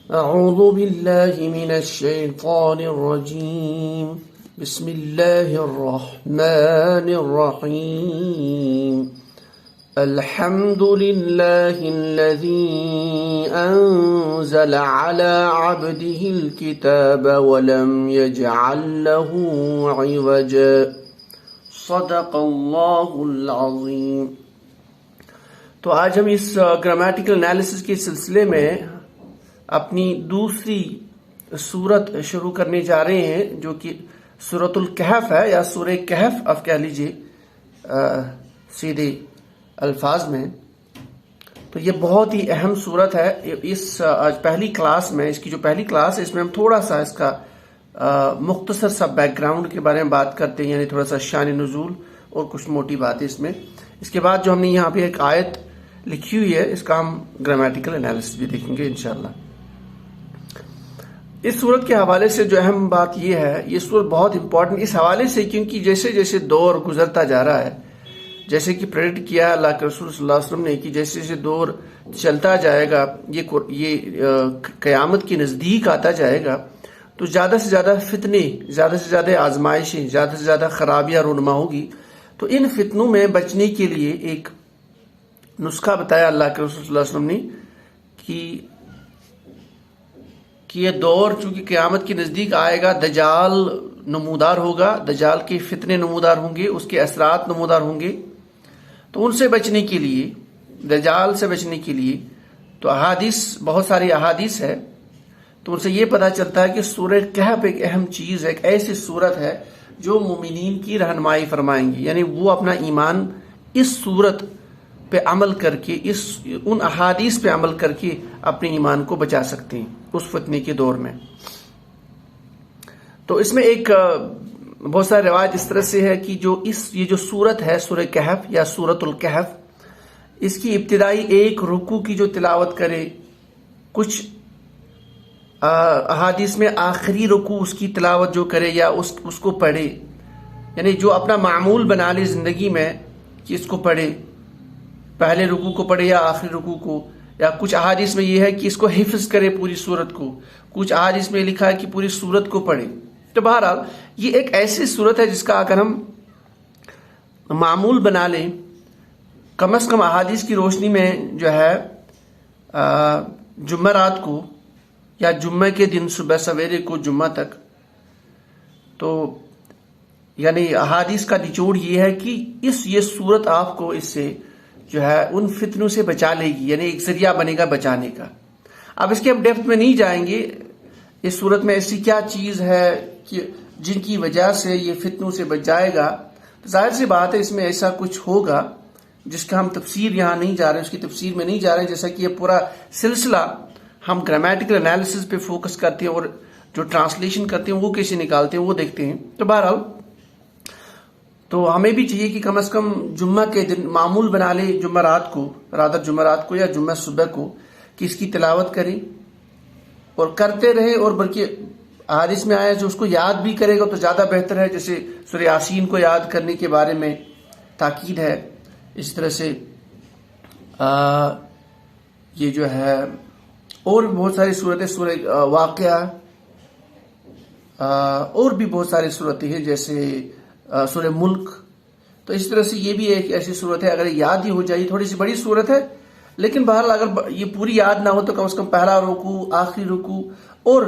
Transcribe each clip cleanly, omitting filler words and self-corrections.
أعوذ بالله من الشيطان الرجيم بسم الله الرحمن الرحيم الحمد لله الذي أنزل على عبده الكتاب ولم يجعل له عوجا صدق الله العظيم۔ تو آج ہم اس گرامیٹیکل انالیسس کے سلسلے میں اپنی دوسری سورت شروع کرنے جا رہے ہیں، جو کہ سورۃ الکہف ہے، یا سورہ کہف اب کہہ لیجئے سیدھے الفاظ میں۔ تو یہ بہت ہی اہم سورت ہے۔ اس آج پہلی کلاس میں، اس کی جو پہلی کلاس ہے، اس میں ہم تھوڑا سا اس کا مختصر سا بیک گراؤنڈ کے بارے میں بات کرتے ہیں، یعنی تھوڑا سا شان نزول اور کچھ موٹی باتیں اس میں۔ اس کے بعد جو ہم نے یہاں پہ ایک آیت لکھی ہوئی ہے، اس کا ہم گرامیٹیکل انالیسس بھی دیکھیں گے انشاءاللہ۔ اس صورت کے حوالے سے جو اہم بات یہ ہے، یہ صورت بہت امپورٹنٹ اس حوالے سے کیونکہ جیسے جیسے دور گزرتا جا رہا ہے، جیسے کہ پریڈکٹ کیا اللہ کے رسول صلی اللہ علیہ وسلم نے کہ جیسے جیسے دور چلتا جائے گا، یہ قیامت کے نزدیک آتا جائے گا، تو زیادہ سے زیادہ فتنے، زیادہ سے زیادہ آزمائشیں، زیادہ سے زیادہ خرابیاں رونما ہوگی۔ تو ان فتنوں میں بچنے کے لیے ایک نسخہ بتایا اللہ کے رسول صلی اللہ علیہ وسلم نے کہ یہ دور چونکہ قیامت کے نزدیک آئے گا، دجال نمودار ہوگا، دجال کے فتنے نمودار ہوں گے، اس کے اثرات نمودار ہوں گے۔ تو ان سے بچنے کے لیے، دجال سے بچنے کے لیے تو احادیث، بہت ساری احادیث ہے، تو ان سے یہ پتہ چلتا ہے کہ سورہ کہف ایک اہم چیز ہے، ایک ایسی سورت ہے جو مومنین کی رہنمائی فرمائیں گی، یعنی وہ اپنا ایمان اس سورت پہ عمل کر کے، ان احادیث پہ عمل کر کے اپنے ایمان کو بچا سکتے ہیں اس فتنے کے دور میں۔ تو اس میں ایک بہت سارے روایت اس طرح سے ہے کہ یہ جو سورت ہے سورہ کہف یا سورۃ الکہف، اس کی ابتدائی ایک رکوع کی جو تلاوت کرے، کچھ احادیث میں آخری رکوع اس کی تلاوت جو کرے یا اس کو پڑھے، یعنی جو اپنا معمول بنا لے زندگی میں کہ اس کو پڑھے، پہلے رکوع کو پڑھے یا آخری رکوع کو، یا کچھ احادیث میں یہ ہے کہ اس کو حفظ کرے پوری سورت کو، کچھ احادیث میں لکھا ہے کہ پوری سورت کو پڑھے۔ تو بہرحال یہ ایک ایسی سورت ہے جس کا اگر ہم معمول بنا لیں، کم از کم احادیث کی روشنی میں جو ہے جمعرات کو یا جمعہ کے دن صبح سویرے کو جمعہ تک، تو یعنی احادیث کا نچوڑ یہ ہے کہ یہ سورت آپ کو اس سے جو ہے ان فتنوں سے بچا لے گی، یعنی ایک ذریعہ بنے گا بچانے کا۔ اب اس کے ہم ڈیپتھ میں نہیں جائیں گے، اس صورت میں ایسی کیا چیز ہے کہ جن کی وجہ سے یہ فتنوں سے بچ جائے گا۔ ظاہر سی بات ہے اس میں ایسا کچھ ہوگا جس کا ہم تفسیر یہاں نہیں جا رہے ہیں، اس کی تفسیر میں نہیں جا رہے ہیں، جیسا کہ یہ پورا سلسلہ ہم گرامیٹیکل انالیسس پہ فوکس کرتے ہیں اور جو ٹرانسلیشن کرتے ہیں وہ کیسے نکالتے ہیں وہ دیکھتے ہیں۔ تو بہرحال تو ہمیں بھی چاہیے کہ کم از کم جمعہ کے دن معمول بنا لے، جمعرات کو یا جمعہ صبح کو، کہ اس کی تلاوت کریں اور کرتے رہے، اور بلکہ احادیث میں آیا جو اس کو یاد بھی کرے گا تو زیادہ بہتر ہے، جیسے سورہ یاسین کو یاد کرنے کے بارے میں تاکید ہے۔ اس طرح سے یہ جو ہے اور بھی بہت ساری صورتیں، سورہ واقعہ، اور بھی بہت ساری صورتیں ہیں جیسے سورہ ملک۔ تو اس طرح سے یہ بھی ایک ایسی صورت ہے، اگر یاد ہی ہو جائے، تھوڑی سی بڑی صورت ہے لیکن بہرحال اگر یہ پوری یاد نہ ہو تو کم از کم پہلا رکوع، آخری رکوع، اور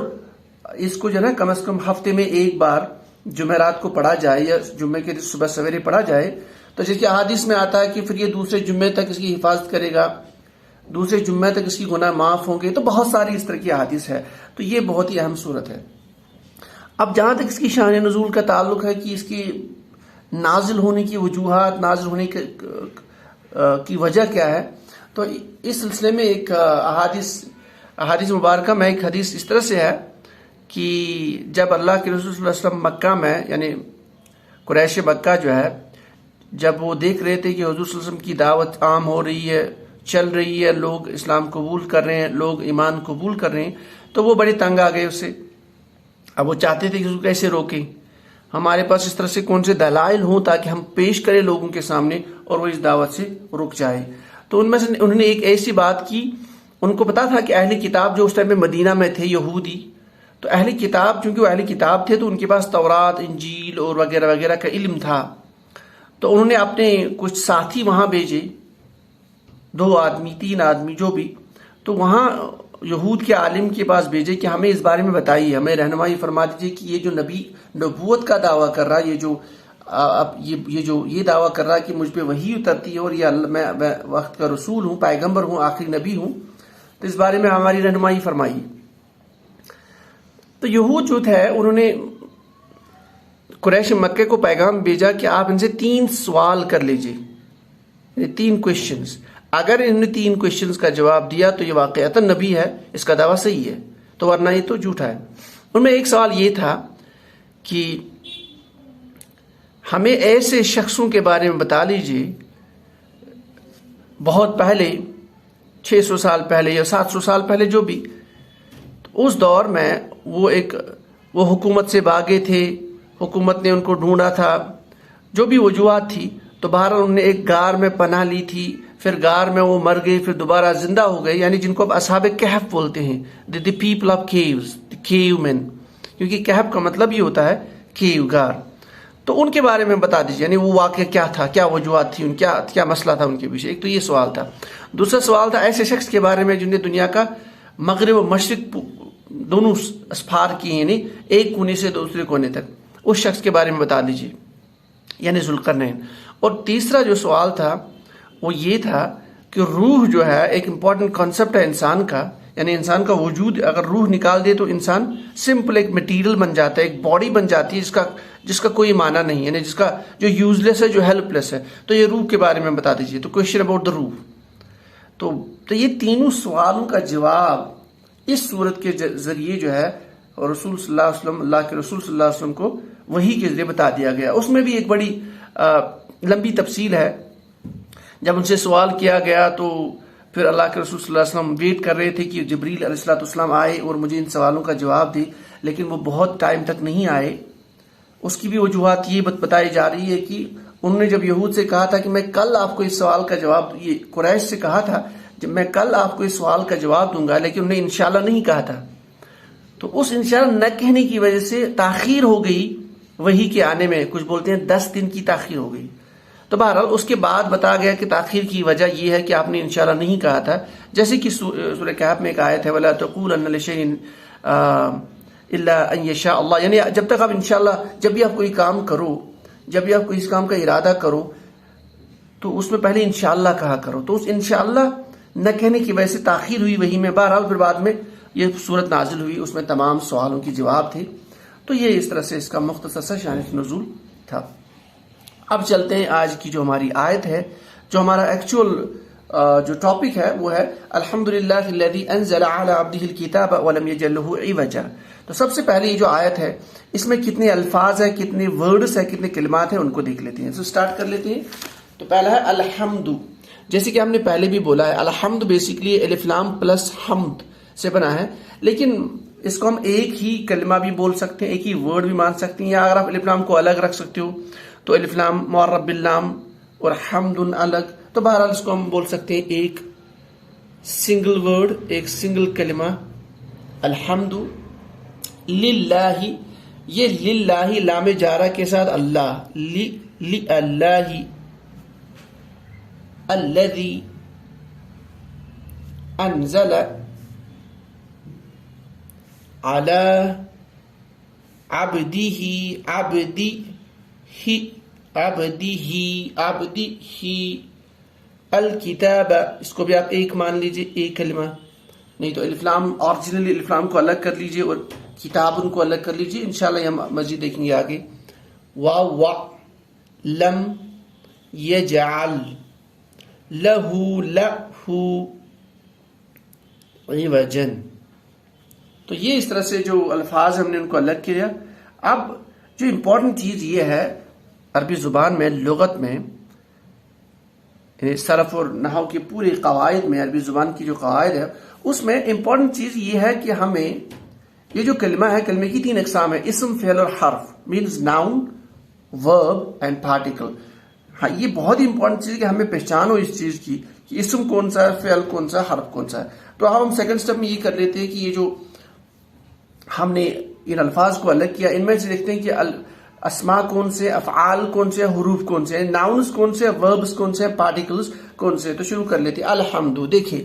اس کو جو ہے کم از کم ہفتے میں ایک بار جمعرات کو پڑھا جائے یا جمعے کے صبح سویرے پڑھا جائے، تو جس کے احادیث میں آتا ہے کہ پھر یہ دوسرے جمعے تک اس کی حفاظت کرے گا، دوسرے جمعے تک اس کی گناہ معاف ہوں گے۔ تو بہت ساری اس طرح کی احادیث ہے، تو یہ بہت ہی اہم صورت ہے۔ اب جہاں تک اس کی شان نزول کا تعلق ہے کہ اس کی نازل ہونے کی وجوہات، نازل ہونے کی وجہ کیا ہے، تو اس سلسلے میں ایک احادیث مبارکہ میں ایک حدیث اس طرح سے ہے کہ جب اللہ کے رسول صلی اللہ علیہ وسلم مکہ میں، یعنی قریش مکہ جو ہے، جب وہ دیکھ رہے تھے کہ حضور صلی اللہ علیہ وسلم کی دعوت عام ہو رہی ہے، چل رہی ہے، لوگ اسلام قبول کر رہے ہیں، لوگ ایمان قبول کر رہے ہیں، تو وہ بڑے تنگ آ گئے اس سے۔ اب وہ چاہتے تھے کہ اس کو کیسے روکیں، ہمارے پاس اس طرح سے کون سے دلائل ہوں تاکہ ہم پیش کریں لوگوں کے سامنے اور وہ اس دعوت سے رک جائے۔ تو ان میں سے انہوں نے ایک ایسی بات کی ان کو پتا تھا کہ اہل کتاب جو اس ٹائم میں مدینہ میں تھے یہودی، تو اہل کتاب چونکہ وہ اہل کتاب تھے تو ان کے پاس تورات، انجیل اور وغیرہ وغیرہ کا علم تھا، تو انہوں نے اپنے کچھ ساتھی وہاں بھیجے، 2 آدمی 3 آدمی جو بھی، تو وہاں یہود کے عالم کے پاس بھیجے کہ ہمیں اس بارے میں بتائیے، ہمیں رہنمائی فرما دیجیے کہ یہ جو نبی نبوت کا دعویٰ کر رہا ہے، یہ دعویٰ کر رہا ہے کہ مجھ پہ وحی اترتی ہے اور یہ میں وقت کا رسول ہوں، پیغمبر ہوں، آخری نبی ہوں، تو اس بارے میں ہماری رہنمائی فرمائیے۔ تو یہود جو تھے انہوں نے قریش مکہ کو پیغام بھیجا کہ آپ ان سے 3 سوال کر لیجئے، یعنی 3 کوشچنز، اگر انہوں نے 3 کوشچنز کا جواب دیا تو یہ واقعتاً نبی ہے، اس کا دعویٰ صحیح ہے، تو ورنہ یہ تو جھوٹا ہے۔ ان میں ایک سوال یہ تھا کہ ہمیں ایسے شخصوں کے بارے میں بتا لیجئے بہت پہلے، 600 سال پہلے یا 700 سال پہلے جو بھی، اس دور میں وہ حکومت سے بھاگے تھے، حکومت نے ان کو ڈھونڈا تھا، جو بھی وجوہات تھی، تو بہرحال انہوں نے ایک غار میں پناہ لی تھی، پھر غار میں وہ مر گئے، پھر دوبارہ زندہ ہو گئے، یعنی جن کو اب اصحاب کہف بولتے ہیں، دی پیپل آف کیوز، کیو مین، کیونکہ کہف کا مطلب یہ ہوتا ہے کیو، غار۔ تو ان کے بارے میں بتا دیجیے، یعنی وہ واقعہ کیا تھا، کیا وجوہات تھی، کیا مسئلہ تھا ان کے پیچھے۔ ایک تو یہ سوال تھا۔ دوسرا سوال تھا ایسے شخص کے بارے میں جن نے دنیا کا مغرب و مشرق دونوں اسفار کیے، یعنی ایک کونے سے دوسرے کونے تک، اس شخص کے بارے میں بتا دیجیے، یعنی ذوالقرنین۔ اور تیسرا جو سوال تھا وہ یہ تھا کہ روح جو ہے ایک امپورٹنٹ کانسیپٹ ہے انسان کا، یعنی انسان کا وجود اگر روح نکال دے تو انسان سمپل ایک مٹیریل بن جاتا ہے، ایک باڈی بن جاتی ہے جس کا کوئی معنی نہیں، یعنی جس کا جو یوز لیس ہے، جو ہیلپ لیس ہے۔ تو یہ روح کے بارے میں بتا دیجیے، تو کویشچن اباؤٹ دا روح۔ تو یہ تینوں سوالوں کا جواب اس صورت کے ذریعے جو ہے رسول صلی اللہ علیہ وسلم، اللہ کے رسول صلی اللہ علیہ وسلم کو وحی کے ذریعے بتا دیا گیا۔ اس میں بھی ایک بڑی لمبی تفصیل ہے۔ جب ان سے سوال کیا گیا تو پھر اللہ کے رسول صلی اللہ علیہ وسلم ویٹ کر رہے تھے کہ جبریل علیہ السلام آئے اور مجھے ان سوالوں کا جواب دے، لیکن وہ بہت ٹائم تک نہیں آئے۔ اس کی بھی وجوہات یہ بتائی جا رہی ہے کہ انہوں نے جب یہود سے کہا تھا کہ میں کل آپ کو اس سوال کا جواب، یہ قریش سے کہا تھا جب میں کل آپ کو اس سوال کا جواب دوں گا، لیکن انہوں نے انشاءاللہ نہیں کہا تھا، تو اس انشاءاللہ نہ کہنے کی وجہ سے تاخیر ہو گئی وحی کے آنے میں، کچھ بولتے ہیں 10 دن کی تاخیر ہو گئی۔ تو بہرحال اس کے بعد بتا گیا کہ تاخیر کی وجہ یہ ہے کہ آپ نے انشاءاللہ نہیں کہا تھا، جیسے کہ سورہ کہف میں ایک آیت ہے وَلَا تَقُولَنَّ لِشَيْءٍ إِلَّا أَن يَشَاءَ اللَّهُ، یعنی جب تک آپ انشاءاللہ، جب بھی آپ کوئی کام کرو، جب بھی آپ کوئی اس کام کا ارادہ کرو تو اس میں پہلے انشاءاللہ کہا کرو۔ تو اس انشاءاللہ نہ کہنے کی وجہ سے تاخیر ہوئی وحی میں۔ بہرحال پھر بعد میں یہ صورت نازل ہوئی، اس میں تمام سوالوں کی جواب تھے۔ تو یہ اس طرح سے اس کا مختصر سا شان نزول تھا۔ اب چلتے ہیں آج کی جو ہماری آیت ہے، جو ہمارا ایکچوئل جو ٹاپک ہے وہ ہے الحمدللہ الذی انزل علی عبدہ الکتاب ولم یجعل لہ عوجا۔ تو سب سے پہلے یہ جو آیت ہے اس میں کتنے الفاظ ہیں، کتنے ورڈز ہیں، کتنے کلمات ہیں، ان کو دیکھ لیتے ہیں۔ تو سٹارٹ کر لیتے ہیں۔ تو پہلا ہے الحمد، جیسے کہ ہم نے پہلے بھی بولا ہے الحمد بیسیکلی الف لام پلس حمد سے بنا ہے، لیکن اس کو ہم ایک ہی کلمہ بھی بول سکتے ہیں، ایک ہی ورڈ بھی مان سکتے ہیں، یا اگر آپ الف لام کو الگ رکھ سکتے ہو تو الف لام معرب باللام اور حمد الگ، تو بہرحال اس کو ہم بول سکتے ہیں ایک سنگل ورڈ، ایک سنگل کلمہ الحمد للہ۔ یہ للہ لام جارہ کے ساتھ اللہ، اللہ الذی انزل علی عبدہ الکتاب، اس کو بھی آپ ایک مان لیجئے، ایک کلمہ، نہیں تو الف لام اوریجنلی الف لام کو الگ کر لیجئے اور کتاب ان کو الگ کر لیجئے، انشاءاللہ ہم مزید دیکھیں گے آگے۔ و لم یجعل لہ عوجا، تو یہ اس طرح سے جو الفاظ ہم نے ان کو الگ کیا۔ اب جو امپورٹنٹ چیز یہ ہے عربی زبان میں، لغت میں، صرف اور نحو کے پورے قواعد میں، عربی زبان کی جو قواعد ہے اس میں امپورٹنٹ چیز یہ ہے کہ ہمیں یہ جو کلمہ ہے، کلمے کی 3 اقسام ہے، اسم، فعل اور حرف، مینز ناؤن، ورب اینڈ پارٹیکل۔ ہاں، یہ بہت ہی امپورٹنٹ چیز ہے کہ ہمیں پہچان ہو اس چیز کی کہ اسم کون سا ہے، فعل کون سا، حرف کون سا ہے. تو ہم سیکنڈ سٹیپ میں یہ کر لیتے ہیں کہ یہ جو ہم نے ان الفاظ کو الگ کیا، ان میں سے دیکھتے ہیں کہ اسماء کون سے، افعال کون سے، حروف کون سے، ناؤنز کون سے، وربز کون سے، پارٹیکلز کون سے. تو شروع کر لیتے ہیں. الحمد. دیکھیں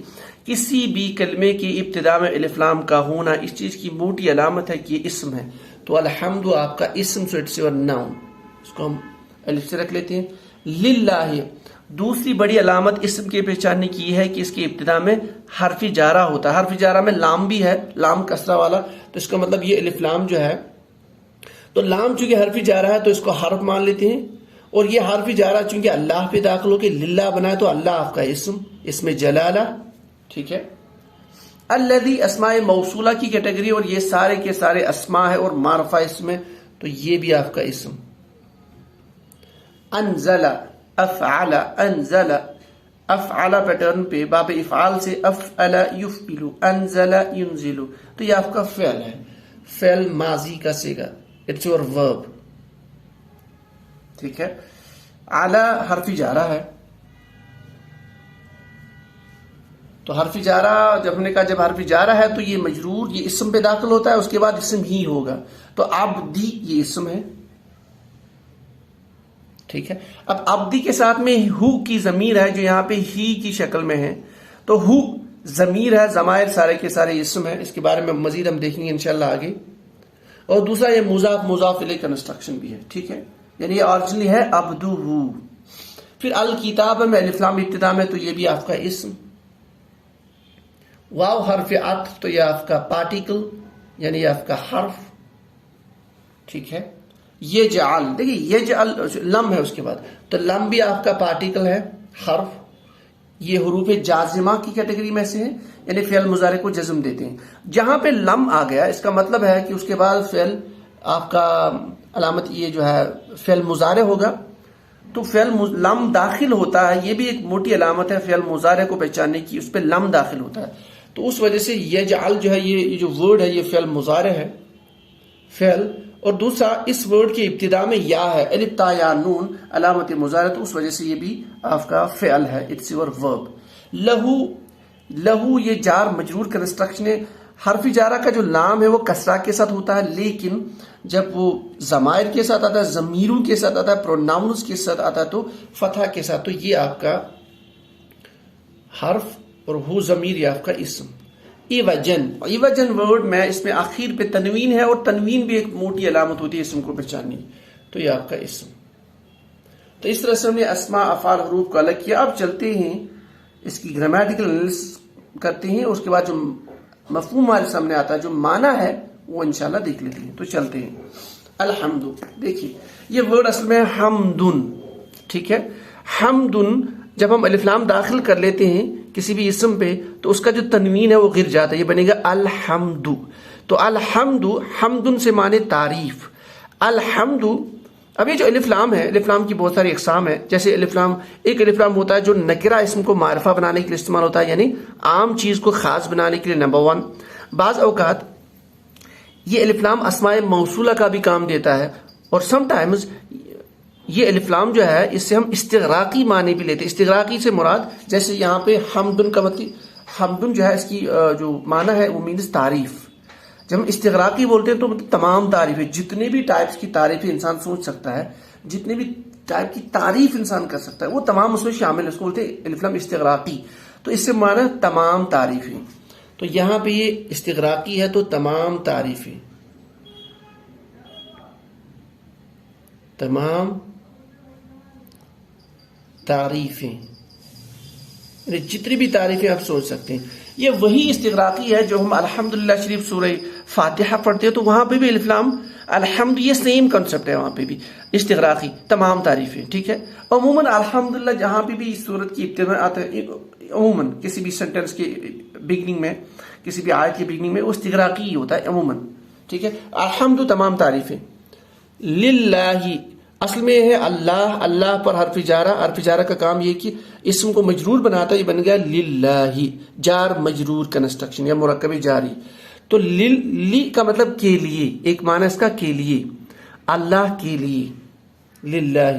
کسی بھی کلمے کی ابتدا میں الف لام کا ہونا اس چیز کی موٹی علامت ہے کہ یہ اسم ہے. تو الحمد آپ کا اسم، سو اٹس یور ناؤن، اس کو ہم الف سے رکھ لیتے ہیں. للہ دوسری بڑی علامت اسم کے پہچاننے کی ہے کہ اس کی ابتدا میں حرف جارہ ہوتا ہے. حرف جارہ میں لام بھی ہے، لام کسرہ والا، تو اس کا مطلب یہ الف لام جو ہے، تو لام چونکہ حرف جارہ ہے تو اس کو حرف مان لیتے ہیں، اور یہ حرف جارہ چونکہ اللہ پہ داخل ہو کے للہ بنا ہے تو اللہ آپ کا اسم جلالہ. ٹھیک ہے. الذی اسماء موصولہ کی کیٹیگری، اور یہ سارے کے سارے اسماء ہے اور معرفہ اسم ہے، تو یہ بھی آپ کا اسم. انزل، افعل، انزل، افعل پیٹرن پہ باب افعال سے افعل یفعل، انزل ینزل، تو یہ آپ کا فعل ہے، فعل ماضی کا صیغہ، اٹس یور ورب. ٹھیک ہے. اعلی حرف جارہ ہے، تو حرف جارہ جب ہم نے کہا جب حرف جارہ ہے تو یہ مجرور، یہ اسم پہ داخل ہوتا ہے، اس کے بعد اسم ہی ہوگا. تو عبدی یہ اسم ہے. ٹھیک ہے. اب عبدی کے ساتھ میں ہو کی ضمیر ہے جو یہاں پہ ہی کی شکل میں ہے، تو ہو ضمیر ہے، ضمائر سارے کے سارے اسم ہے. اس کے بارے میں مزید ہم دیکھیں گے انشاءاللہ آگے. اور دوسرا یہ مضاف مضاف الیہ کنسٹرکشن بھی ہے. ٹھیک ہے. یعنی یہ اوریجنلی ہے عبدہ. پھر الکتاب میں الف لام ابتدا میں، تو یہ بھی آپ کا اسم. واو حرف عطف، تو یہ آپ کا پارٹیکل یعنی یہ آپ کا حرف. ٹھیک ہے. یجعل، دیکھیے یجعل لم ہے اس کے بعد، تو لم بھی آپ کا پارٹیکل ہے، حرف. یہ حروف جازمہ کی کیٹیگری میں سے ہے، یعنی فعل مضارع کو جزم دیتے ہیں. جہاں پہ لم آ گیا اس کا مطلب ہے کہ اس کے بعد فعل آپ کا علامت یہ جو ہے فعل مضارع ہوگا. تو فعل لم داخل ہوتا ہے، یہ بھی ایک موٹی علامت ہے فعل مضارع کو پہچاننے کی، اس پہ لم داخل ہوتا ہے. تو اس وجہ سے یجعل جو ہے یہ جو ورڈ ہے یہ فعل مضارع ہے، فعل. اور دوسرا اس ورڈ کی ابتدا میں یا ہے، الف تا یا نون علامت مضارع، تو اس وجہ سے یہ بھی آپ کا فعل ہے، اٹس یور ورب. لہو، لہو یہ جار مجرور کنسٹرکشن ہے. حرف جارہ کا جو لام ہے وہ کسرہ کے ساتھ ہوتا ہے، لیکن جب وہ ضمائر کے ساتھ آتا ہے، ضمیروں کے ساتھ آتا ہے، پروناؤنز کے ساتھ آتا ہے تو فتحہ کے ساتھ. تو یہ آپ کا حرف اور ہو ضمیر یہ آپ کا اسم. ایوجن، ایوجن ورڈ میں اس میں آخر پہ تنوین ہے، اور تنوین بھی ایک موٹی علامت ہوتی ہے اسم کو پہچاننے، تو یہ آپ کا اسم. تو اس طرح سے ہم نے اسماء افعال حروف کو الگ کیا. اب چلتے ہیں اس کی گرامیٹیکل انالیسس کرتے ہیں، اس کے بعد جو مفہوم ہمارے سامنے آتا ہے، جو معنی ہے، وہ انشاءاللہ دیکھ لیتے ہیں. تو چلتے ہیں. الحمد، دیکھیے یہ ورڈ اصل میں حمدن. ٹھیک ہے. حمدن جب ہم الف لام داخل کر لیتے ہیں کسی بھی اسم پہ تو اس کا جو تنوین ہے وہ گر جاتا ہے، یہ بنے گا الحمد. تو الحمد، حمدن سے معنی تعریف. الحمد. اب یہ جو الف لام ہے، الف لام کی بہت ساری اقسام ہے. جیسے الف لام، ایک الف لام ہوتا ہے جو نکرہ اسم کو معرفہ بنانے کے لیے استعمال ہوتا ہے، یعنی عام چیز کو خاص بنانے کے لیے. نمبر 1. بعض اوقات یہ الف لام اسماء موصولہ کا بھی کام دیتا ہے، اور سم ٹائمز یہ الف لام جو ہے اس سے ہم استغراقی معنی بھی لیتے ہیں. استغراقی سے مراد جیسے یہاں پہ حمدن کا مطلب، حمدن جو ہے اس کی جو معنی ہے وہ مینز تعریف. جب ہم استغراقی بولتے ہیں تو مطلب تمام تعریفیں، جتنے بھی ٹائپس کی تعریفیں انسان سوچ سکتا ہے، جتنے بھی ٹائپ کی تعریف انسان کر سکتا ہے، وہ تمام اس میں شامل ہے. اس کو بولتے ہیں الف لام استغراقی. تو اس سے معنی تمام تعریفیں. تو یہاں پہ یہ استغراقی ہے تو تمام تعریفیں، تمام تعریفیں، جتنی بھی تعریفیں آپ سوچ سکتے ہیں. یہ وہی استغراقی ہے جو ہم الحمدللہ شریف سورہ فاتحہ پڑھتے ہیں، تو وہاں پہ بھی الف لام الحمد، یہ سیم کنسپٹ ہے، وہاں پہ بھی استغراقی تمام تعریفیں. ٹھیک ہے. عموماً الحمدللہ جہاں پہ بھی اس صورت کی ابتدا آتا ہے، عموماً کسی بھی سینٹینس کے بگننگ میں، کسی بھی آیت کے بگننگ میں وہ استغراقی ہی ہوتا ہے عموماً. ٹھیک ہے. الحمد تمام تعریفیں. للہ اصل میں ہے اللہ، اللہ پر حرف جارہ. حرف جارہ کا کام یہ کہ اسم کو مجرور بناتا ہے، یہ بن گیا للہ، جار مجرور کنسٹرکشن یا مرکب جاری. تو لی کا مطلب کے لیے، ایک معنی اس کا کے لیے، اللہ کے لیے. للہ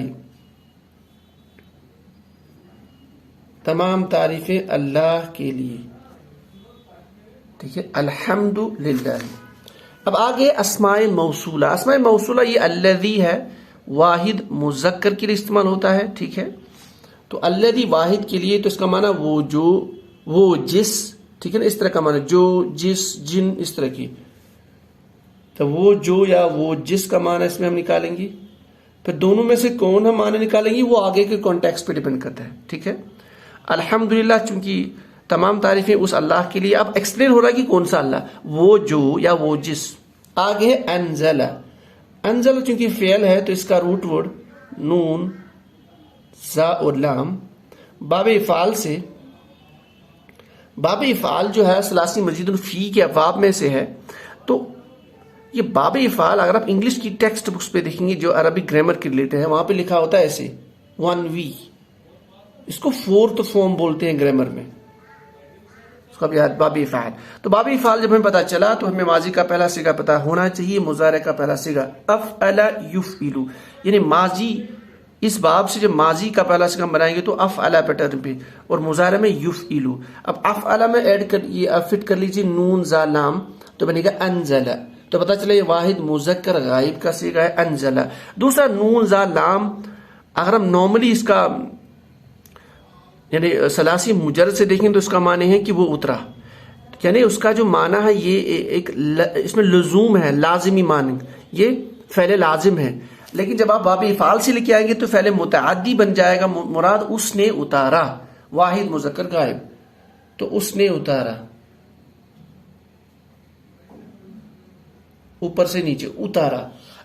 تمام تعریفیں اللہ کے لیے. ٹھیک ہے, الحمدللہ. اب آگے اسماء موصولہ. اسماء موصولہ یہ الذی ہے, واحد مذکر کے لیے استعمال ہوتا ہے. ٹھیک ہے, تو الذی واحد کے لیے, تو اس کا معنی وہ جو, وہ جس. ٹھیک ہے نا, اس طرح کا معنی جو, جس, جن, اس طرح کی. تو وہ جو یا وہ جس کا معنی اس میں ہم نکالیں گے. پھر دونوں میں سے کون ہم معنی نکالیں گے وہ آگے کے کانٹیکسٹ پہ ڈیپینڈ کرتا ہے. ٹھیک ہے, الحمدللہ چونکہ تمام تعریفیں اس اللہ کے لیے. اب ایکسپلین ہو رہا ہے کہ کون سا اللہ, وہ جو یا وہ جس. آگے ہے انزل. انزل چونکہ فعل ہے تو اس کا روٹ ورڈ نون زا اور لام باب افعال سے. باب افعال جو ہے ثلاثی مزید الفی کے ابواب میں سے ہے. تو یہ باب افعال اگر آپ انگلش کی ٹیکسٹ بکس پہ دیکھیں گے جو عربی گرامر کے ریلیٹڈ ہے, وہاں پہ لکھا ہوتا ہے ایسے 1V. اس کو فورتھ فارم بولتے ہیں گرامر میں, اس کا بھی باب افعال. تو باب افعال جب ہمیں پتا چلا تو ہمیں ماضی کا پہلا صیغہ پتا ہونا چاہیے, مضارع کا پہلا صیغہ افعل یفعل. یعنی ماضی, اس باب سے جب ماضی کا پہلا صیغہ بنائیں گے تو افعل پیٹرن پہ, اور مضارع میں یفعل. اب افعل میں ایڈ کر, یہ فٹ کر لیجیے نون زا لام, تو بنے گا انزل. تو پتا چلا یہ واحد مذکر غائب کا صیغہ ہے انزل. دوسرا نون زا لام, اگر ہم نارملی اس کا یعنی ثلاثی مجرد سے دیکھیں تو اس کا معنی ہے کہ وہ اترا. یعنی اس کا جو معنی ہے یہ ایک اس میں لزوم ہے, لازمی معنی, یہ فعل لازم ہے. لیکن جب آپ باب افعال سے لے کے آئیں گے تو فعل متعدی بن جائے گا. مراد اس نے اتارا, واحد مذکر غائب, تو اس نے اتارا, اوپر سے نیچے اتارا.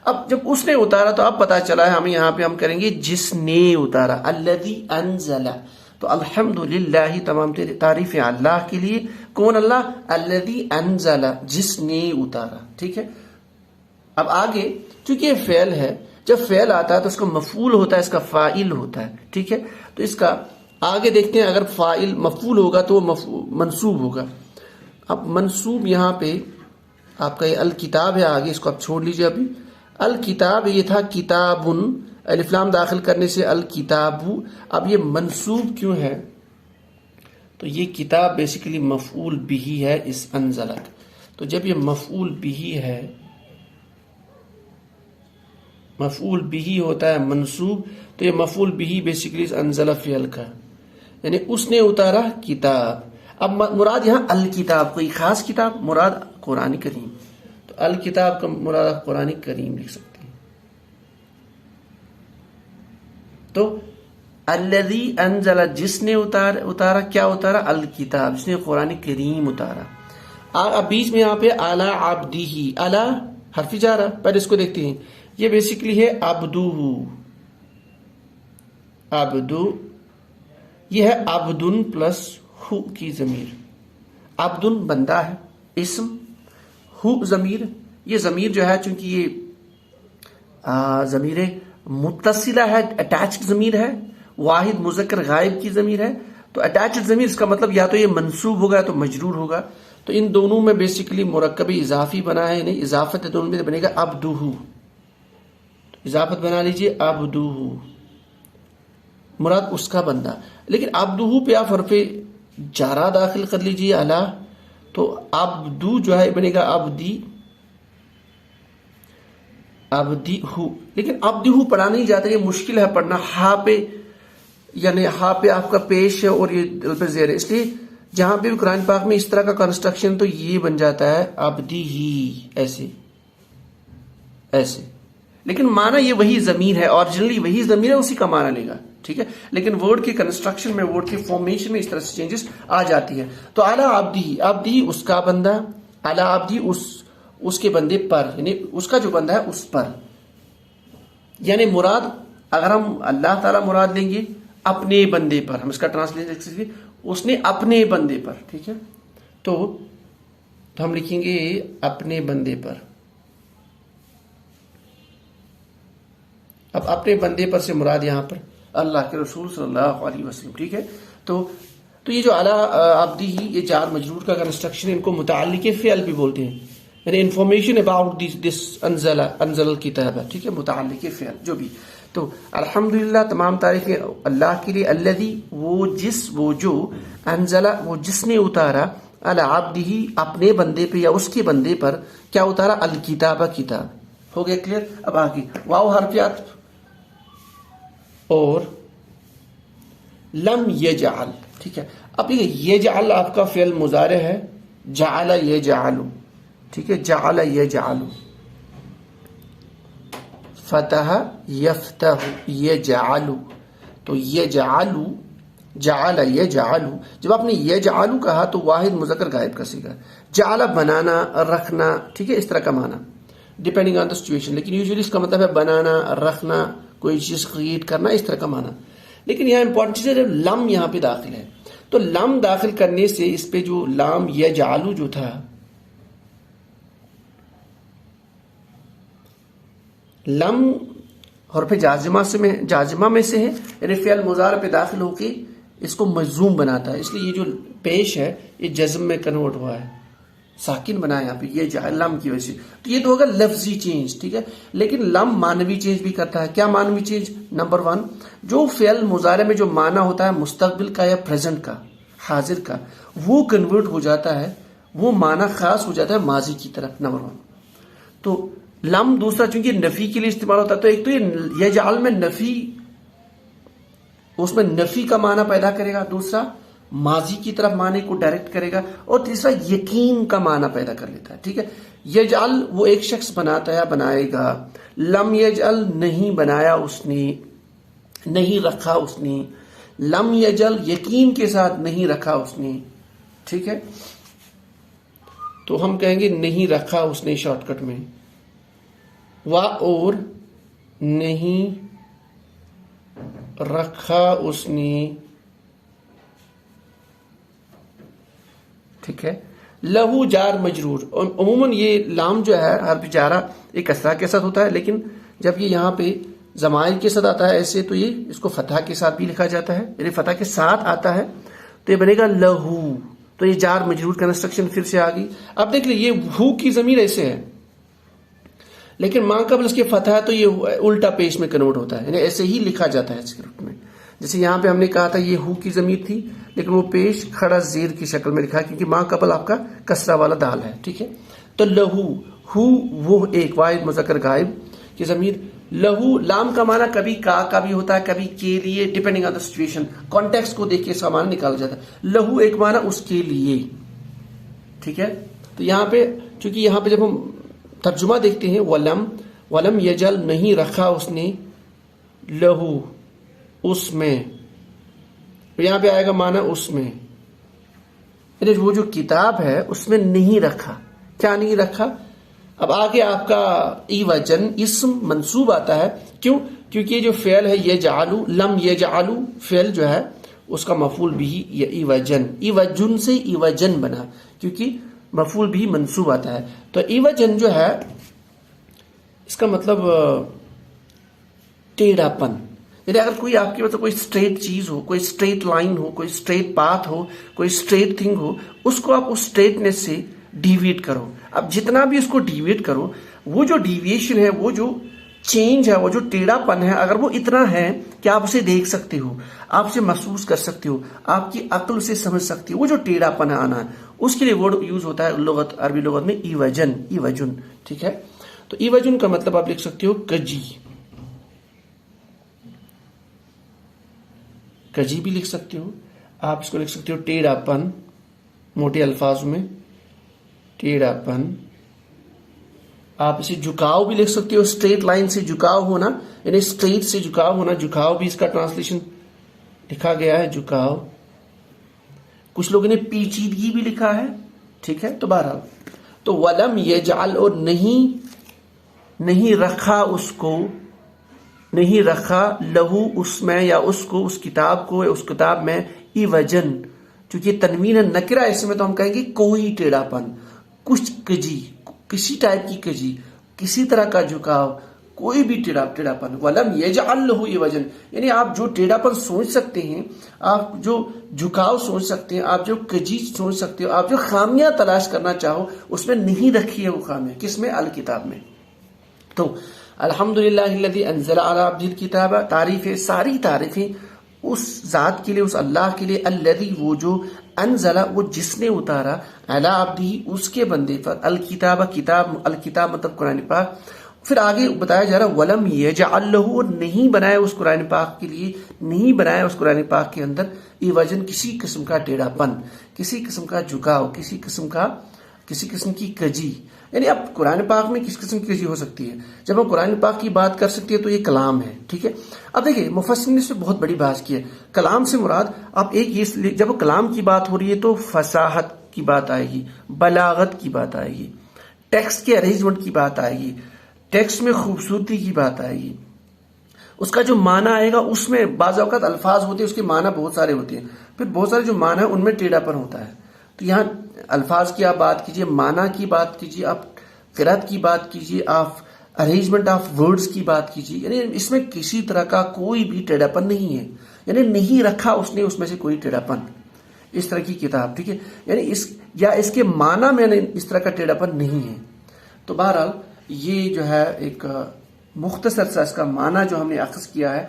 اب جب اس نے اتارا تو اب پتا چلا ہے ہمیں, یہاں پہ ہم کریں گے جس نے اتارا, الذی انزل. تو الحمدللہ تمام تعریفیں اللہ کے لیے. کون اللہ؟ الذی انزل, جس نے اتارا. ٹھیک ہے, اب آگے چونکہ یہ فعل ہے, جب فعل آتا ہے تو اس کا مفعول ہوتا ہے, اس کا فاعل ہوتا ہے. ٹھیک ہے, تو اس کا آگے دیکھتے ہیں. اگر فاعل مفعول ہوگا تو وہ منصوب ہوگا. اب منصوب یہاں پہ آپ کا یہ الکتاب ہے, آگے اس کو آپ چھوڑ لیجئے. ابھی الکتاب یہ تھا کتابن, الف لام داخل کرنے سے الکتاب. اب یہ منصوب کیوں ہے؟ تو یہ کتاب بیسیکلی مفعول بھی ہے اس انزل. تو جب یہ مفعول بھی ہے, مفعول بھی ہوتا ہے منصوب, تو یہ مفعول بھی بیسیکلی اس انزل فعل کا, یعنی اس نے اتارا کتاب. اب مراد یہاں الکتاب, کوئی خاص کتاب, مراد قرآن کریم. تو الکتاب کا مراد قرآن کریم لکھ سکتے ہیں. تو الذی انزل, جس نے اتارا, کیا اتارا؟ الکتاب, جس نے قرآن کریم اتارا. اب بیچ میں یہاں پہ اعلی عبدی, اعلی حرف جارا, پہلے اس کو دیکھتے ہیں. یہ بیسیکلی ہے عبدو, عبدو, یہ ہے عبدن پلس ہو کی ضمیر. عبدن بندہ ہے, اسم, ہو ضمیر. یہ ضمیر جو ہے چونکہ یہ ضمیر متصلہ ہے, اٹیچڈ ضمیر ہے, واحد مذکر غائب کی ضمیر ہے. تو اٹیچڈ ضمیر اس کا مطلب یا تو یہ منصوب ہوگا تو مجرور ہوگا. تو ان دونوں میں بیسیکلی مرکب اضافی بنا ہے, یعنی اضافت ہے, دونوں میں بنے گا عبدہ. اضافت بنا لیجئے عبدہ, مراد اس کا بندہ. لیکن عبدہ پہ آپ حرف جارا داخل کر لیجئے اعلی, تو عبدو جو ہے بنے گا عبدی, عبدی ہو. لیکن عبدی ہو پڑھا نہیں جاتا, یہ مشکل ہے پڑھنا. ہا پہ یعنی ہا پہ آپ کا پیش ہے اور یہ دل پہ زیر ہے, اس لیے جہاں پہ بھی قرآن پاک میں اس طرح کا کنسٹرکشن تو یہ بن جاتا ہے عبدی ہی, ایسے ایسے. لیکن معنی یہ وہی ضمیر ہے, اوریجنلی وہی ضمیر ہے, اسی کا معنی لے گا. ٹھیک ہے, لیکن ورڈ کی کنسٹرکشن میں, ورڈ کی فارمیشن میں اس طرح سے چینجز آ جاتی ہے. تو اعلی عبدی, عبدی اس کا بندہ, اعلی عبدی اس کے بندے پر, یعنی اس کا جو بندہ ہے اس پر. یعنی مراد اگر ہم اللہ تعالیٰ مراد لیں گے اپنے بندے پر, ہم اس کا ٹرانسلیشن دیکھ سکتے ہیں, اس نے اپنے بندے پر. ٹھیک ہے, تو ہم لکھیں گے اپنے بندے پر. اب اپنے بندے پر سے مراد یہاں پر اللہ کے رسول صلی اللہ علیہ وسلم. ٹھیک ہے, تو یہ جو اعلی عبدی ہی, یہ جار مجرور کا کنسٹرکشن, ان کو متعلق فعل بھی بولتے ہیں, یعنی انفارمیشن اباؤٹ دس انزل الکتاب. ٹھیک ہے, متعلق فعل جو بھی. تو الحمدللہ تمام تعریفیں اللہ کے لیے، الذی وہ جس، وہ جو، انزلہ وہ جس نے اتارا، علی عبدہ اپنے بندے پہ یا اس کے بندے پر کیا اتارا، الکتاب کتاب. ہو گیا کلیئر؟ اب آگے واو حرف عطف اور لم یجعل. ٹھیک ہے، اب یہ یجعل آپ کا فعل مضارع ہے، جعل یجعل. ٹھیک ہے، جعل یجعل، فتح یفتح یجعل. تو یجعل، جعل یجعل، جب آپ نے یجعل کہا تو واحد مذکر غائب کا صیغہ. جعل بنانا، رکھنا. ٹھیک ہے، اس طرح کا معنی ڈیپینڈنگ آن دا سچویشن، لیکن یوزلی اس کا مطلب ہے بنانا، رکھنا، کوئی چیز کریٹ کرنا، اس طرح کا معنی. لیکن یہاں امپورٹنٹ چیز ہے جب لم یہاں پہ داخل ہے تو لم داخل کرنے سے اس پہ جو لام یجعل جو تھا، لم حرف جازمہ میں سے ہے، یعنی فعل مضارع پہ داخل ہو کے اس کو مجزوم بناتا ہے، اس لیے یہ جو پیش ہے یہ جزم میں کنورٹ ہوا ہے، ساکن بنا ہے یہاں پہ یہ لم کی وجہ سے. تو یہ تو ہوگا لفظی چینج. ٹھیک ہے، لیکن لم معنوی چینج بھی کرتا ہے. کیا معنوی چینج؟ نمبر 1، جو فعل مضارع میں جو معنی ہوتا ہے مستقبل کا یا پریزنٹ کا، حاضر کا، وہ کنورٹ ہو جاتا ہے، وہ معنی خاص ہو جاتا ہے ماضی کی طرف. نمبر 1. تو لم دوسرا چونکہ نفی کے لیے استعمال ہوتا ہے، تو ایک تو یہ یجعل میں نفی، اس میں نفی کا معنی پیدا کرے گا، دوسرا ماضی کی طرف معنی کو ڈائریکٹ کرے گا، اور تیسرا یقین کا معنی پیدا کر لیتا ہے. ٹھیک ہے، یجعل وہ ایک شخص بناتا ہے، بنائے گا. لم یجعل نہیں بنایا اس نے، نہیں رکھا اس نے. لم یجعل یقین کے ساتھ نہیں رکھا اس نے. ٹھیک ہے، تو ہم کہیں گے نہیں رکھا اس نے شارٹ کٹ میں. اور نہیں رکھا اس نے. ٹھیک ہے، لہو جار مجرور. عموماً یہ لام جو ہے حرف جارہ ایک کسرہ کے ساتھ ہوتا ہے، لیکن جب یہ یہاں پہ ضمائر کے ساتھ آتا ہے ایسے تو یہ اس کو فتح کے ساتھ بھی لکھا جاتا ہے، یعنی فتح کے ساتھ آتا ہے تو یہ بنے گا لہو. تو یہ جار مجرور کنسٹرکشن پھر سے آ گئی. اب دیکھ لیں یہ ہو کی ضمیر ایسے ہے، لیکن ماں قبل اس کے فتح ہے تو یہ الٹا پیش میں کنورٹ ہوتا ہے، یعنی ایسے ہی لکھا جاتا ہے اسکرپٹ میں. جیسے یہاں پہ ہم نے کہا تھا یہ ہو کی ضمیر تھی، لیکن وہ پیش کھڑا زیر کی شکل میں لکھا کیونکہ ماں قبل آپ کا کسرہ والا دال ہے. ٹھیک ہے، تو لہو، ہو وہ ایک واحد مذکر غائب کی ضمیر. لہو لام کا معنی کبھی کا بھی ہوتا ہے، کبھی کے لیے، depending on the situation, context کو دیکھ کے اس کا معنی نکالا جاتا ہے. لہو ایک معنی اس کے لیے. ٹھیک ہے، تو یہاں پہ چونکہ یہاں پہ جب ہم ترجمہ دیکھتے ہیں، ولم یجعل نہیں رکھا اس نے، لہو اس میں، یہاں پہ آئے گا معنی اس میں، یعنی وہ جو کتاب ہے اس میں نہیں رکھا. کیا نہیں رکھا؟ اب آگے آپ کا ایوجن اسم منصوب آتا ہے. کیوں؟ کیونکہ یہ جو فعل ہے یجعلو، لم یجعلو فعل جو ہے اس کا مفعول بھی ایوجن، ایوجن سے ایوجن بنا کیونکہ مفعول بھی منصوب آتا ہے. تو ایوجن جو ہے اس کا مطلب ٹیڑھا پن، یعنی اگر کوئی آپ کی مطلب کوئی اسٹریٹ چیز ہو، کوئی اسٹریٹ لائن ہو، کوئی اسٹریٹ پاتھ ہو، کوئی اسٹریٹ تھنگ ہو، اس کو آپ اس اسٹریٹنیس سے ڈیویٹ کرو. اب جتنا بھی اس کو ڈیویٹ کرو، وہ جو ڈیویشن ہے، وہ جو چینج ہے، وہ جو ٹیڑھا پن ہے، اگر وہ اتنا ہے کہ آپ اسے دیکھ سکتے ہو، آپ اسے محسوس کر سکتے ہو، آپ کی عقل اسے سمجھ سکتی ہے، وہ جو ٹیڑھا پن آنا ہے، اس کے لیے ورڈ یوز ہوتا ہے لغت، عربی لغت میں ایوجن، ایوجن. ٹھیک ہے، تو ایوجن کا مطلب آپ لکھ سکتے ہو کجی، کجی بھی لکھ سکتے ہو. آپ اس کو لکھ سکتے ہو ٹیڑھا پن، موٹے الفاظ میں ٹیڑھا پن. آپ اسے جھکاؤ بھی لکھ سکتے ہو، اسٹریٹ لائن سے جھکاؤ ہونا، یعنی اسٹریٹ سے جھکاؤ ہونا. جھکاؤ بھی اس کا ٹرانسلیشن لکھا گیا ہے، جھکاؤ. کچھ لوگوں نے پیچیدگی بھی لکھا ہے. ٹھیک ہے، تو بہرحال تو ولم یجعل اور نہیں رکھا اس کو، نہیں رکھا لہو اس میں یا اس کو، اس کتاب کو یا اس کتاب میں، ایوجن چونکہ تنوین ہے نکرہ، اس میں تو ہم کہیں گے کوئی ٹیڑھا پن، کچھ کجی، کسی ٹائپ کی کجی، کسی طرح کا جھکاؤ، کوئی بھی ٹیڑھا پن. ولم یجعل لہو ایوجن، یعنی آپ جو ٹیڑھا پن سوچ سکتے ہیں، آپ جو جھکاؤ سوچ سکتے ہیں، آپ جو کجی سوچ سکتے ہو، آپ جو خامیاں تلاش کرنا چاہو، اس میں نہیں رکھی ہے وہ خامیاں. کس میں؟ الکتاب میں. تو الحمدللہ الذی انزل علی عبدہ الکتاب، تعریفیں، ساری تعریفیں اس ذات کے لیے، اس اللہ کے لیے، الذی وہ جو، انزل وہ جس نے اتارا، علی عبدہ اس کے بندے پر، الکتاب کتاب، الکتاب مطلب قرآن پاک. پھر آگے بتایا جا رہا ولم یجعل لہ، اور نہیں بنایا اس قرآن پاک کے لیے، نہیں بنایا اس قرآن پاک کے اندر عوجن، کسی قسم کا ٹیڑھا پن، کسی قسم کا جھکاؤ، کسی قسم کی کجی. یعنی اب قرآن پاک میں کس قسم کی کجی ہو سکتی ہے؟ جب ہم قرآن پاک کی بات کر سکتے ہیں تو یہ کلام ہے، ٹھیک ہے. اب دیکھیں مفسرین نے اس سے بہت بڑی بات کی ہے. کلام سے مراد اب ایک یہ، جب کلام کی بات ہو رہی ہے تو فصاحت کی بات آئے گی، بلاغت کی بات آئے گی، ٹیکسٹ کے ارینجمنٹ کی بات آئے گی، ٹیکسٹ میں خوبصورتی کی بات آئے گی، اس کا جو معنی آئے گا. اس میں بعض اوقات الفاظ ہوتے ہیں، اس کے معنی بہت سارے ہوتے ہیں، پھر بہت سارے جو معنی ہیں ان میں ٹیڑھا پن ہوتا ہے. تو یہاں الفاظ کی آپ بات کیجئے، معنی کی بات کیجئے، آپ قرأت کی بات کیجئے، آپ ارینجمنٹ آف ورڈز کی بات کیجئے، یعنی اس میں کسی طرح کا کوئی بھی ٹیڑھا پن نہیں ہے. یعنی نہیں رکھا اس نے اس میں سے کوئی ٹیڑھا پن، اس طرح کی کتاب، ٹھیک ہے. یعنی اس کے معنی میں اس طرح کا ٹیڑھا پن نہیں ہے. تو بہرحال یہ جو ہے ایک مختصر سا اس کا معنی جو ہم نے اخذ کیا ہے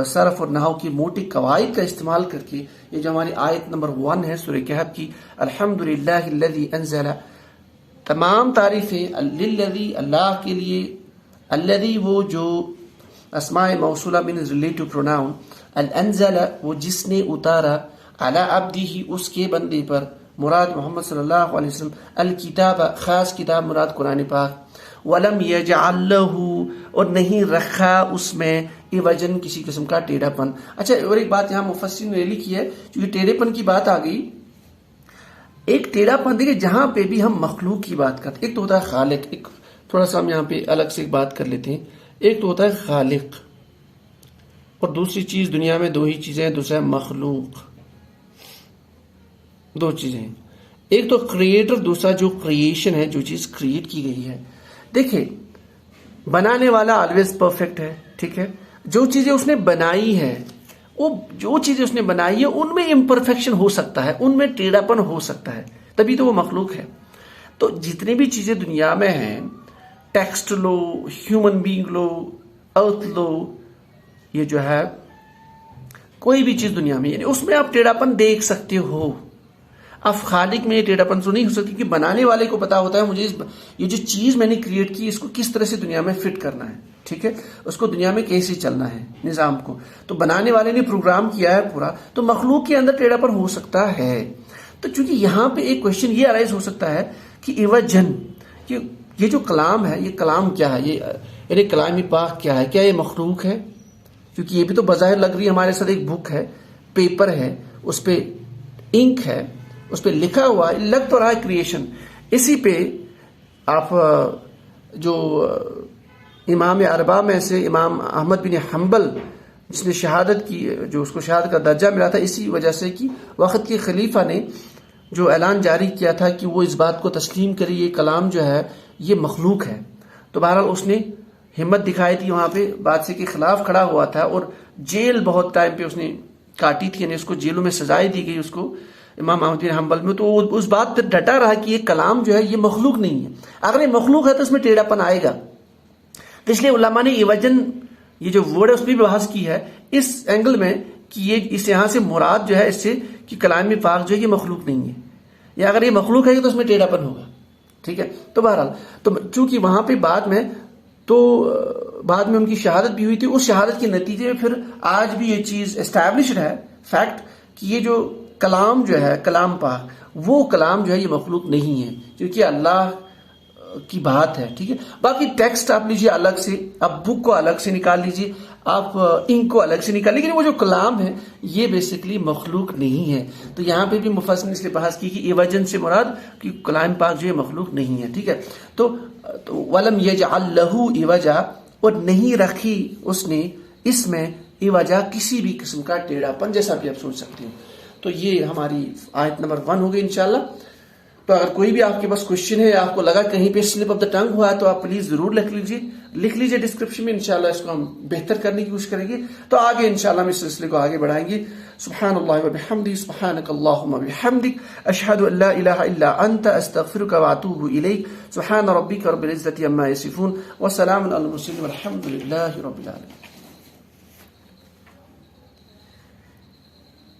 صرف اور نحو کی موٹی قواعد کا استعمال کر کے. یہ جو ہماری آیت نمبر 1 ہے سورہ کہف کی، الحمدللہ الذی انزل، تمام تعریفیں للذی اللہ کے لیے، الذی وہ جو، اسماء موصولہ من ریلیٹو پروناؤن، الانزل وہ جس نے اتارا، علی عبدہ اس کے بندے پر، مراد محمد صلی اللہ علیہ وسلم، الکتاب خاص کتاب مراد قرآن پاک، ولم یجعل لہ اور نہیں رکھا اس میں عوجن کسی قسم کا ٹیڑھا پن. اچھا اور ایک بات یہاں مفسرین نے لکھی ہے، چونکہ ٹیڑھے پن کی بات آ گئی، ایک ٹیڑھا پن دیکھیں جہاں پہ بھی ہم مخلوق کی بات کرتے، ایک تو ہوتا ہے خالق، ایک تھوڑا سا ہم یہاں پہ الگ سے ایک بات کر لیتے ہیں. ایک تو ہوتا ہے خالق، اور دوسری چیز دنیا میں دو ہی چیزیں ہیں، دوسرا ہے مخلوق. دو چیزیں ہیں، ایک تو کریٹر، دوسرا جو کریشن ہے، جو چیز کریٹ کی گئی ہے. دیکھیں بنانے والا آلویز پرفیکٹ ہے، ٹھیک ہے. جو چیزیں اس نے بنائی ہے، وہ جو چیزیں اس نے بنائی ہے ان میں امپرفیکشن ہو سکتا ہے، ان میں ٹیڑھا پن ہو سکتا ہے، تبھی تو وہ مخلوق ہے. تو جتنی بھی چیزیں دنیا میں ہیں، ٹیکسٹ لو، ہیومن بینگ لو، ارتھ لو، یہ جو ہے کوئی بھی چیز دنیا میں، یعنی اس میں آپ ٹیڑھا پن دیکھ سکتے ہو. اب خالق میں یہ ٹیڑھا پن تو نہیں ہو سکتی، کہ بنانے والے کو پتا ہوتا ہے مجھے یہ جو چیز میں نے کریٹ کی اس کو کس طرح سے دنیا میں فٹ کرنا ہے، ٹھیک ہے، اس کو دنیا میں کیسے چلنا ہے نظام کو. تو بنانے والے نے پروگرام کیا ہے پورا، تو مخلوق کے اندر ٹیڑھا پن ہو سکتا ہے. تو چونکہ یہاں پہ ایک کوشچن یہ ارائز ہو سکتا ہے کہ ایوجن، کہ یہ جو کلام ہے، یہ کلام کیا ہے، یہ یعنی کلام پاک کیا ہے، کیا یہ مخلوق ہے؟ کیونکہ یہ بھی تو بظاہر لگ رہی ہے ہمارے ساتھ ایک بک ہے، پیپر ہے، اس پہ انک ہے، اس پہ لکھا ہوا ہے، لگ تو رہا ہے کریشن. اسی پہ آپ جو امام اربعہ میں سے امام احمد بن حنبل، جس نے شہادت کی، جو اس کو شہادت کا درجہ ملا تھا اسی وجہ سے کہ وقت کے خلیفہ نے جو اعلان جاری کیا تھا کہ وہ اس بات کو تسلیم کرے یہ کلام جو ہے یہ مخلوق ہے. تو بہرحال اس نے ہمت دکھائی تھی، وہاں پہ بادشاہ کے خلاف کھڑا ہوا تھا، اور جیل بہت ٹائم پہ اس نے کاٹی تھی، یعنی اس کو جیلوں میں سزائیں دی گئی اس کو، امام احمد بن حنبل میں. تو اس بات پہ ڈٹا رہا کہ یہ کلام جو ہے یہ مخلوق نہیں ہے، اگر یہ مخلوق ہے تو اس میں ٹیڑھا پن آئے گا. تو اس لیے علماء نے ایوجن یہ جو ورڈ ہے اس پہ بھی بحث کی ہے اس اینگل میں کہ یہ اس یہاں سے مراد جو ہے اس سے کہ کلام پاک جو ہے یہ مخلوق نہیں ہے، یا اگر یہ مخلوق ہے تو اس میں ٹیڑھا پن ہوگا، ٹھیک ہے. تو بہرحال تو چونکہ وہاں پہ بعد میں ان کی شہادت بھی ہوئی تھی، اس شہادت کے نتیجے میں پھر آج بھی یہ چیز اسٹیبلشڈ ہے فیکٹ کہ یہ جو کلام جو ہے کلام پاک، وہ کلام جو ہے یہ مخلوق نہیں ہے، کیونکہ اللہ کی بات ہے، ٹھیک ہے. باقی ٹیکسٹ آپ لیجیے الگ سے، آپ بک کو الگ سے نکال لیجیے، آپ انک کو الگ سے نکال، لیکن وہ جو کلام ہے یہ بیسیکلی مخلوق نہیں ہے. تو یہاں پہ بھی مفسرین نے اس لیے بحث کی کہ ایوجن سے مراد کہ کلام پاک جو ہے مخلوق نہیں ہے، ٹھیک ہے. تو ولم یجعل لہ ایوجا، اور نہیں رکھی اس نے اس میں ایوجا کسی بھی قسم کا ٹیڑھا پن، جیسا بھی آپ سوچ سکتے ہیں. تو یہ ہماری آیت نمبر 1 ہو گئی انشاءاللہ. تو اگر کوئی بھی آپ کے پاس کوشچن ہے یا آپ کو لگا کہیں پہ سلپ آف دا ٹنگ ہوا ہے تو آپ پلیز ضرور لکھ لیجیے ڈسکرپشن میں. انشاءاللہ اس کو ہم بہتر کرنے کی کوشش کریں گے. تو آگے انشاءاللہ ہم اس سلسلے کو آگے بڑھائیں گے. سبحان اللہ و بحمدہ سبحانک اللہم و بحمدک اشہد ان لا الہ الا انت استغفرک و اتوب الیک. سبحان ربک رب العزة عما یصفون وسلام علی المرسلین والحمد للہ رب العالمین.